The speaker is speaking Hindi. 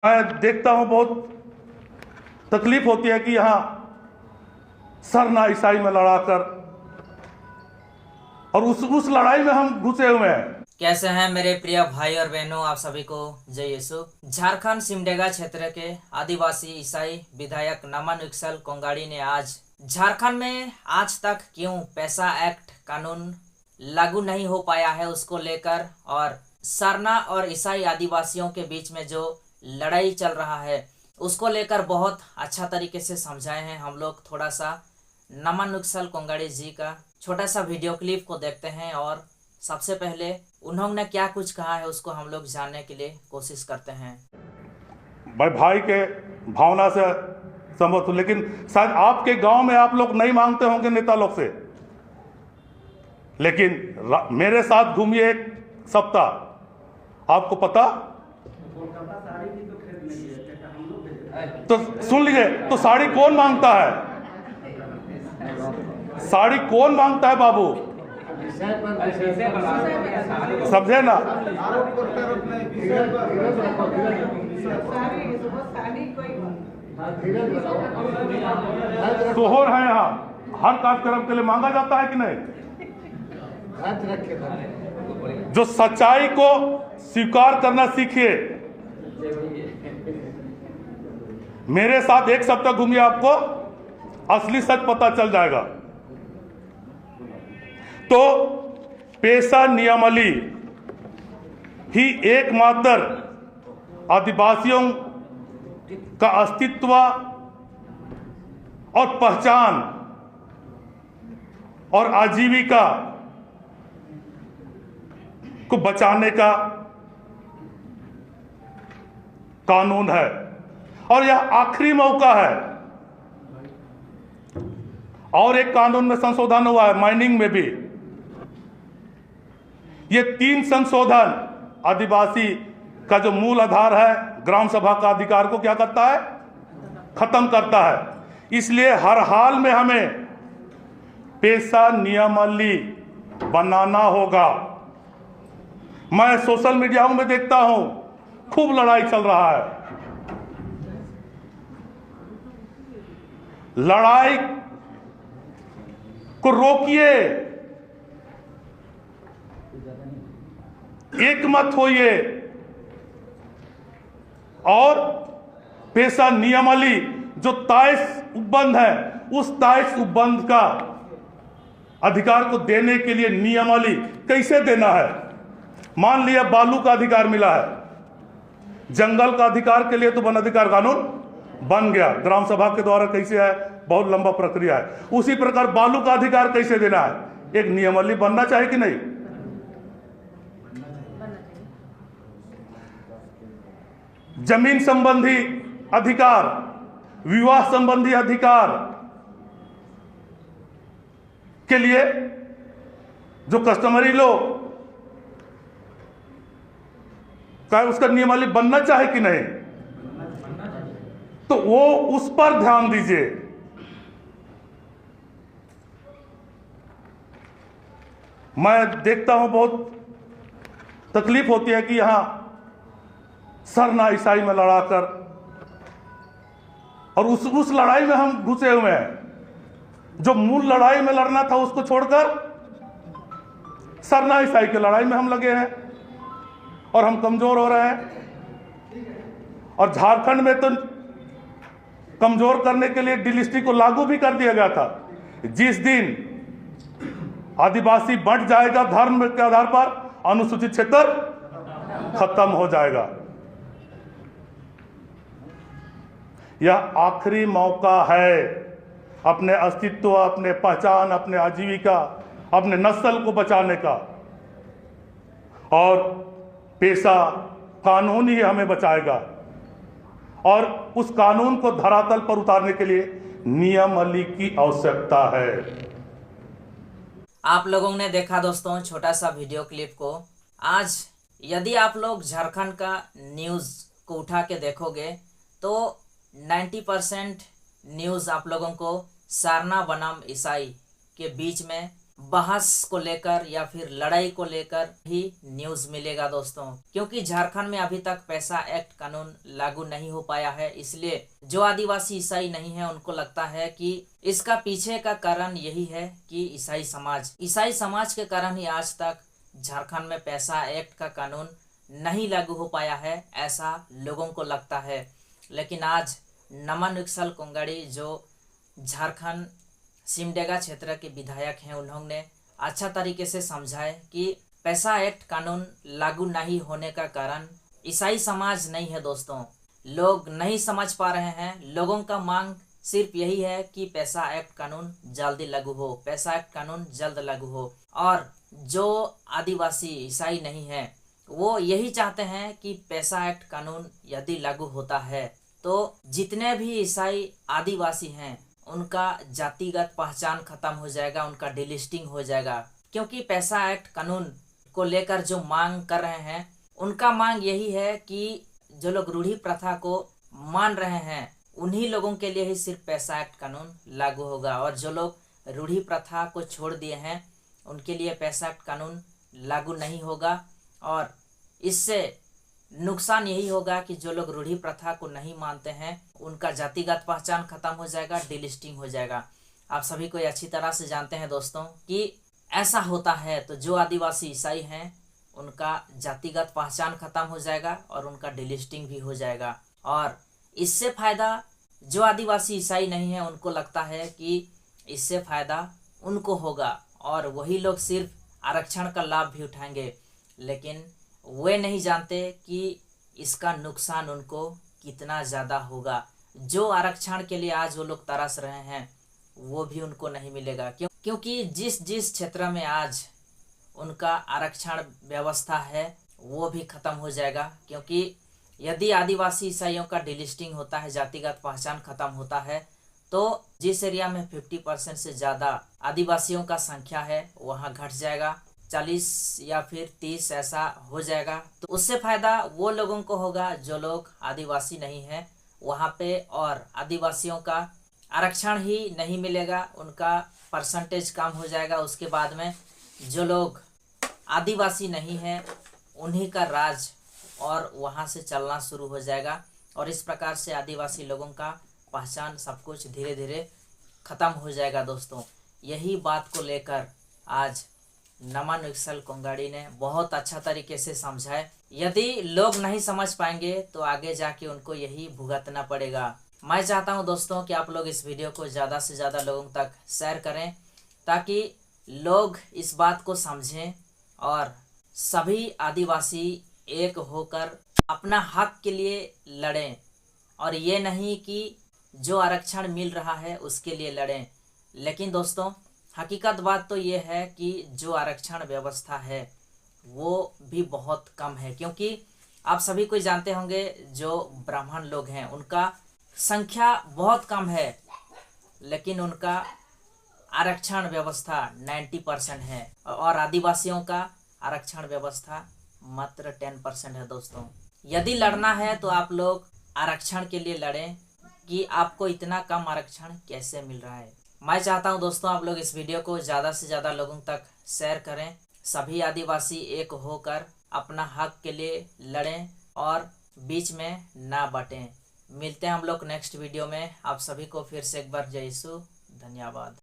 मैं देखता हूं बहुत तकलीफ होती है कि यहां सरना ईसाई में लड़ाकर और उस लड़ाई में हम घुसे हुए हैं। कैसे हैं मेरे प्रिय भाई और बहनों, आप सभी को जय यीशु। झारखंड सिमडेगा क्षेत्र के आदिवासी ईसाई विधायक नमन विकसल कोंगाड़ी ने आज झारखंड में आज तक क्यों पैसा एक्ट कानून लागू नहीं हो पाया है उसको लेकर और सरना और ईसाई आदिवासियों के बीच में जो लड़ाई चल रहा है उसको लेकर बहुत अच्छा तरीके से समझाए हैं। हम लोग थोड़ा सा नमन विकसल कोंगाड़ी जी का छोटा सा वीडियो क्लिप को देखते हैं और सबसे पहले उन्होंने क्या कुछ कहा है उसको हम लोग जानने के लिए कोशिश करते हैं। भाई के भावना से सहमत हूं, लेकिन शायद आपके गांव में आप लोग नहीं मांगते होंगे नेता लोग से, लेकिन मेरे साथ घूमिए एक सप्ताह, आपको पता तो सुन लीजिए। तो साड़ी कौन मांगता है? साड़ी कौन मांगता है बाबू, समझे ना? सोहर है यहाँ, हर कार्यक्रम के लिए मांगा जाता है कि नहीं? जो सच्चाई को स्वीकार करना सीखिए। मेरे साथ एक सप्ताह घूमिए, आपको असली सच पता चल जाएगा। तो पेशा नियमावली ही एकमात्र आदिवासियों का अस्तित्व और पहचान और आजीविका को बचाने का कानून है और यह आखिरी मौका है। और एक कानून में संशोधन हुआ है, माइनिंग में भी। ये 3 संशोधन आदिवासी का जो मूल आधार है ग्राम सभा का अधिकार को क्या करता है? खत्म करता है। इसलिए हर हाल में हमें पेशा नियमावली बनाना होगा। मैं सोशल मीडिया में देखता हूं खूब लड़ाई चल रहा है। लड़ाई को रोकिए, एक मत होइए और पेशा नियमावली जो 23 उपबंध है उस 23 उपबंध का अधिकार को देने के लिए नियमावली कैसे देना है। मान लिया बालू का अधिकार मिला है, जंगल का अधिकार के लिए तो वन अधिकार कानून बन गया, ग्राम सभा के द्वारा कैसे है, बहुत लंबा प्रक्रिया है। उसी प्रकार बालू का अधिकार कैसे देना है, एक नियमावली बनना चाहिए कि नहीं? जमीन संबंधी अधिकार, विवाह संबंधी अधिकार के लिए जो कस्टमरी लॉ का उसका नियमावली बनना चाहिए कि नहीं? तो वो उस पर ध्यान दीजिए। मैं देखता हूं बहुत तकलीफ होती है कि यहां सरना ईसाई में लड़ाकर और उस लड़ाई में हम घुसे हुए हैं। जो मूल लड़ाई में लड़ना था उसको छोड़कर सरना ईसाई की लड़ाई में हम लगे हैं और हम कमजोर हो रहे हैं। और झारखंड में तो कमजोर करने के लिए डीलिस्टिंग को लागू भी कर दिया गया था। जिस दिन आदिवासी बंट जाएगा धर्म के आधार पर, अनुसूचित क्षेत्र खत्म हो जाएगा। यह आखिरी मौका है अपने अस्तित्व, अपने पहचान, अपने आजीविका, अपने नस्ल को बचाने का। और पेशा कानून ही हमें बचाएगा और उस कानून को धरातल पर उतारने के लिए नियमावली की आवश्यकता है। आप लोगों ने देखा दोस्तों छोटा सा वीडियो क्लिप को। आज यदि आप लोग झारखंड का न्यूज़ को उठा के देखोगे तो 90% न्यूज़ आप लोगों को सरना बनाम ईसाई के बीच में बहस को लेकर या फिर लड़ाई को लेकर ही न्यूज मिलेगा दोस्तों, क्योंकि झारखंड में अभी तक पैसा एक्ट कानून लागू नहीं हो पाया है। इसलिए जो आदिवासी ईसाई नहीं है उनको लगता है कि इसका पीछे का कारण यही है कि ईसाई समाज के कारण ही आज तक झारखंड में पैसा एक्ट का कानून नहीं लागू हो पाया है, ऐसा लोगों को लगता है। लेकिन आज नमन विकसल कोंगाड़ी जो झारखंड सिमडेगा क्षेत्र के विधायक हैं, उन्होंने अच्छा तरीके से समझाए कि पैसा एक्ट कानून लागू नहीं होने का कारण ईसाई समाज नहीं है दोस्तों। लोग नहीं समझ पा रहे हैं, लोगों का मांग सिर्फ यही है कि पैसा एक्ट कानून जल्दी लागू हो, पैसा एक्ट कानून जल्द लागू हो। और जो आदिवासी ईसाई नहीं है वो यही चाहते हैं कि पैसा एक्ट कानून यदि लागू होता है तो जितने भी ईसाई आदिवासी हैं उनका जातिगत पहचान खत्म हो जाएगा, उनका डिलिस्टिंग हो जाएगा। क्योंकि पैसा एक्ट कानून को लेकर जो मांग कर रहे हैं, उनका मांग यही है कि जो लोग रूढ़ी प्रथा को मान रहे हैं उन्हीं लोगों के लिए ही सिर्फ पैसा एक्ट कानून लागू होगा, और जो लोग रूढ़ी प्रथा को छोड़ दिए हैं उनके लिए पैसा एक्ट कानून लागू नहीं होगा। और इससे नुकसान यही होगा कि जो लोग रूढ़ी प्रथा को नहीं मानते हैं उनका जातिगत पहचान खत्म हो जाएगा, डिलिस्टिंग हो जाएगा। आप सभी को अच्छी तरह से जानते हैं दोस्तों कि ऐसा होता है तो जो आदिवासी ईसाई हैं उनका जातिगत पहचान खत्म हो जाएगा और उनका डिलिस्टिंग भी हो जाएगा। और इससे फायदा जो आदिवासी ईसाई नहीं है उनको लगता है कि इससे फायदा उनको होगा और वही लोग सिर्फ आरक्षण का लाभ भी उठाएंगे। लेकिन वे नहीं जानते कि इसका नुकसान उनको कितना ज़्यादा होगा। जो आरक्षण के लिए आज वो लोग तरस रहे हैं वो भी उनको नहीं मिलेगा, क्योंकि जिस क्षेत्र में आज उनका आरक्षण व्यवस्था है वो भी खत्म हो जाएगा। क्योंकि यदि आदिवासी ईसाइयों का डिलिस्टिंग होता है, जातिगत पहचान खत्म होता है, तो जिस एरिया में 50% से ज़्यादा आदिवासियों का संख्या है वहाँ घट जाएगा, 40 या फिर 30 ऐसा हो जाएगा। तो उससे फायदा वो लोगों को होगा जो लोग आदिवासी नहीं हैं वहाँ पे, और आदिवासियों का आरक्षण ही नहीं मिलेगा, उनका परसेंटेज कम हो जाएगा। उसके बाद में जो लोग आदिवासी नहीं हैं उन्हीं का राज और वहाँ से चलना शुरू हो जाएगा, और इस प्रकार से आदिवासी लोगों का पहचान सब कुछ धीरे धीरे ख़त्म हो जाएगा दोस्तों। यही बात को लेकर आज नमन विकसल कोंगाड़ी ने बहुत अच्छा तरीके से समझाए। यदि लोग नहीं समझ पाएंगे तो आगे जाके उनको यही भुगतना पड़ेगा। मैं चाहता हूं दोस्तों कि आप लोग इस वीडियो को ज़्यादा से ज़्यादा लोगों तक शेयर करें ताकि लोग इस बात को समझें और सभी आदिवासी एक होकर अपना हक के लिए लड़ें, और ये नहीं कि जो आरक्षण मिल रहा है उसके लिए लड़ें। लेकिन दोस्तों हकीकत बात तो ये है कि जो आरक्षण व्यवस्था है वो भी बहुत कम है, क्योंकि आप सभी कोई जानते होंगे जो ब्राह्मण लोग हैं उनका संख्या बहुत कम है, लेकिन उनका आरक्षण व्यवस्था 90% है और आदिवासियों का आरक्षण व्यवस्था मात्र 10% है दोस्तों। यदि लड़ना है तो आप लोग आरक्षण के लिए लड़ें कि आपको इतना कम आरक्षण कैसे मिल रहा है। मैं चाहता हूं दोस्तों आप लोग इस वीडियो को ज़्यादा से ज़्यादा लोगों तक शेयर करें, सभी आदिवासी एक होकर अपना हक के लिए लड़ें और बीच में ना बटें। मिलते हैं हम लोग नेक्स्ट वीडियो में। आप सभी को फिर से एक बार जय यीशु, धन्यवाद।